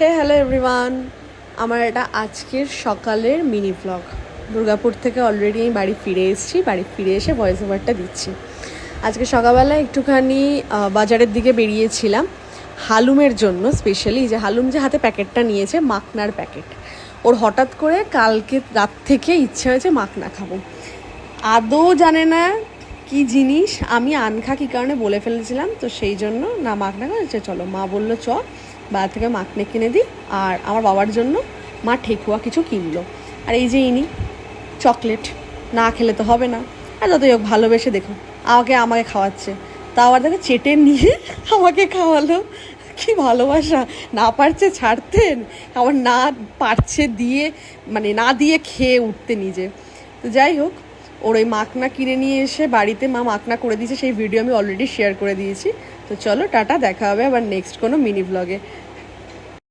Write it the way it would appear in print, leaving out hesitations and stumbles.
Hello everyone, আমার এটা আজকের সকালের মিনি ব্লগ। দুর্গাপুর থেকে অলরেডি আমি বাড়ি ফিরে এসেছি। বাড়ি ফিরে এসে ভয়েস ওভারটা দিচ্ছি। আজকে সকালবেলা একটুখানি বাজারের দিকে বেরিয়েছিলাম হালুমের জন্য। স্পেশালি যে হালুম যে হাতে প্যাকেটটা নিয়েছে, মাখনার প্যাকেট, ওর হঠাৎ করে কালকে রাত থেকে ইচ্ছে হয়েছে মাখনা খাবো। আদৌ জানে না কি জিনিস, আমি আনখা কী কারণে বলে ফেলেছিলাম, তো সেই জন্য না মাখনা খাচ্ছে। চলো, মা বললো চ বাজার থেকে মাখনে কিনে দিই। আর আমার বাবার জন্য মা ঠেকুয়া কিছু কিনলো। আর এই যে ইনি চকলেট, না খেলে তো হবে না। আর যতই হোক ভালোবেসে দেখো আমাকে খাওয়াচ্ছে, তা আবার দেখো চেটে নিয়ে আমাকে খাওয়ালো। কি ভালোবাসা! না পারছে ছাড়তেন, আবার না পারছে দিয়ে, মানে না দিয়ে খেয়ে উঠতে নিজে। তো যাই হোক, ওর ওই মাখনা কিনে নিয়ে এসে বাড়িতে মা মাখনা করে দিয়েছে, সেই ভিডিও আমি অলরেডি শেয়ার করে দিয়েছি। তো চলো টাটা, দেখা হবে আবার নেক্সট কোনো মিনি ব্লগে।